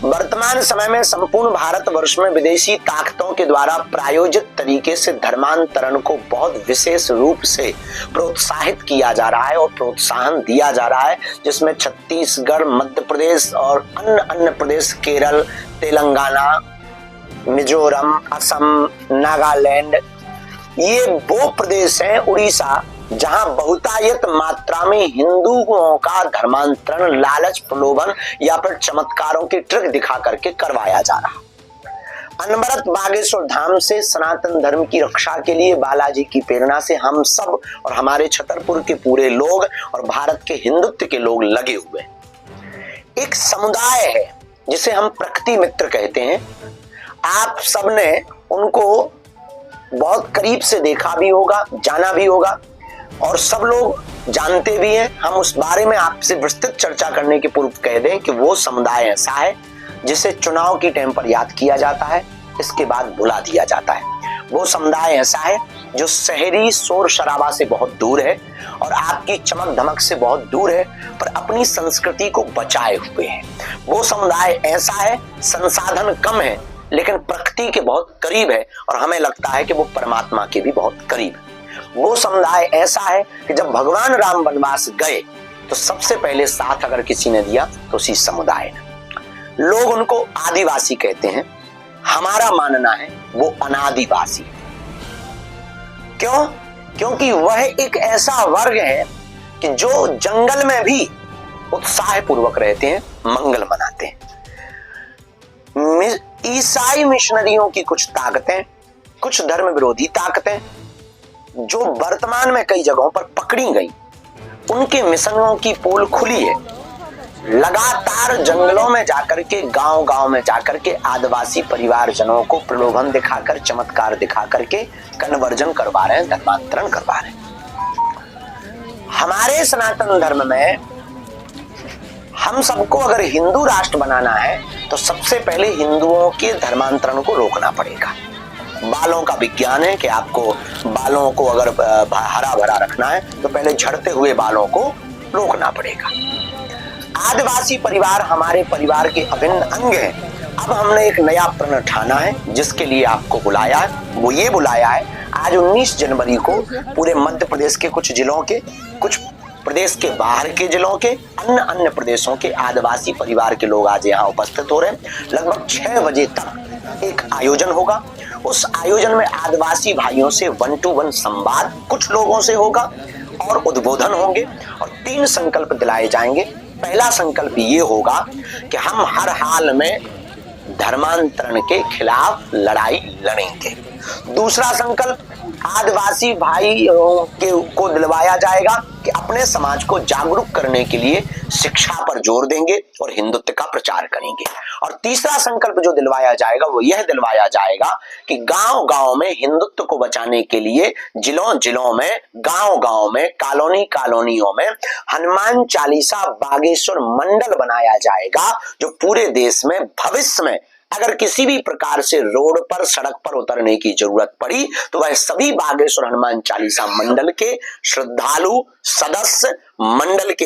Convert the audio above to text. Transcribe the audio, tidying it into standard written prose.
वर्तमान समय में संपूर्ण भारतवर्ष में विदेशी ताकतों के द्वारा प्रायोजित तरीके से धर्मांतरण को बहुत विशेष रूप से प्रोत्साहित किया जा रहा है और प्रोत्साहन दिया जा रहा है, जिसमें छत्तीसगढ़, मध्य प्रदेश और अन्य प्रदेश, केरल, तेलंगाना, मिजोरम, असम, नागालैंड, ये वो प्रदेश हैं, उड़ीसा, जहां बहुतायत मात्रा में हिंदुओं का धर्मांतरण लालच, प्रलोभन या फिर चमत्कारों की ट्रिक दिखा करके करवाया जा रहा। अनवरत बागेश्वर धाम से सनातन धर्म की रक्षा के लिए बालाजी की प्रेरणा से हम सब और हमारे छतरपुर के पूरे लोग और भारत के हिंदुत्व के लोग लगे हुए। एक समुदाय है जिसे हम प्रकृति मित्र कहते हैं। आप सबने उनको बहुत करीब से देखा भी होगा, जाना भी होगा और सब लोग जानते भी हैं। हम उस बारे में आपसे विस्तृत चर्चा करने के पूर्व कह दें कि वो समुदाय ऐसा है जिसे चुनाव की टाइम पर याद किया जाता है, इसके बाद भुला दिया जाता है। वो समुदाय ऐसा है जो शहरी शोर शराबा से बहुत दूर है और आपकी चमक धमक से बहुत दूर है, पर अपनी संस्कृति को बचाए हुए है। वो समुदाय ऐसा है, संसाधन कम है लेकिन प्रकृति के बहुत करीब है और हमें लगता है कि वो परमात्मा के भी बहुत करीब है। वो समुदाय ऐसा है कि जब भगवान राम वनवास गए तो सबसे पहले साथ अगर किसी ने दिया तो उसी समुदाय ने। लोग उनको आदिवासी कहते हैं, हमारा मानना है वो अनादिवासी। क्यों? क्योंकि वह एक ऐसा वर्ग है कि जो जंगल में भी उत्साह पूर्वक रहते हैं, मंगल मनाते हैं। ईसाई मिशनरियों की कुछ ताकतें, कुछ धर्म विरोधी ताकतें जो वर्तमान में कई जगहों पर पकड़ी गई, उनके मिशनों की पोल खुली है। लगातार जंगलों में जाकर के, गांव-गांव में जाकर के आदिवासी परिवारजनों को प्रलोभन दिखाकर, चमत्कार दिखाकर के कन्वर्जन करवा रहे हैं, धर्मांतरण करवा रहे हैं। हमारे सनातन धर्म में हम सबको अगर हिंदू राष्ट्र बनाना है तो सबसे पहले हिंदुओं के धर्मांतरण को रोकना पड़ेगा। बालों का विज्ञान है कि आपको बालों को अगर हरा भरा रखना है तो पहले झड़ते हुए बालों को रोकना पड़ेगा। आदिवासी परिवार हमारे परिवार के अभिन्न अंग हैं। अब हमने एक नया प्रण ठाना है जिसके लिए आपको बुलाया है। वो ये बुलाया है, आज 19 जनवरी को पूरे मध्य प्रदेश के कुछ जिलों के, कुछ प्रदेश के बाहर के जिलों के, अन्य प्रदेशों के आदिवासी परिवार के लोग आज यहाँ उपस्थित हो रहे हैं। लगभग 6 बजे तक एक आयोजन होगा। उस आयोजन में आदिवासी भाइयों से 1-to-1 संवाद कुछ लोगों से होगा और उद्बोधन होंगे और 3 संकल्प दिलाए जाएंगे। पहला संकल्प ये होगा कि हम हर हाल में धर्मांतरण के खिलाफ लड़ाई लड़ेंगे। दूसरा संकल्प आदिवासी भाइयों को दिलवाया जाएगा कि अपने समाज को जागरूक करने के लिए शिक्षा पर जोर देंगे और हिंदुत्व का प्रचार करेंगे। और तीसरा संकल्प जो दिलवाया जाएगा वो यह दिलवाया जाएगा कि गांव-गांव में हिंदुत्व को बचाने के लिए, जिलों-जिलों में, गांव-गांव में, कॉलोनियों में हनुमान चालीसा बागेश्वर मंडल बनाया जाएगा, जो पूरे देश में भविष्य में अगर किसी भी प्रकार से रोड पर, सड़क पर उतरने की जरूरत पड़ी तो वह सभी बागेश्वर हनुमान चालीसा मंडल के श्रद्धालु, सदस्य, मंडल के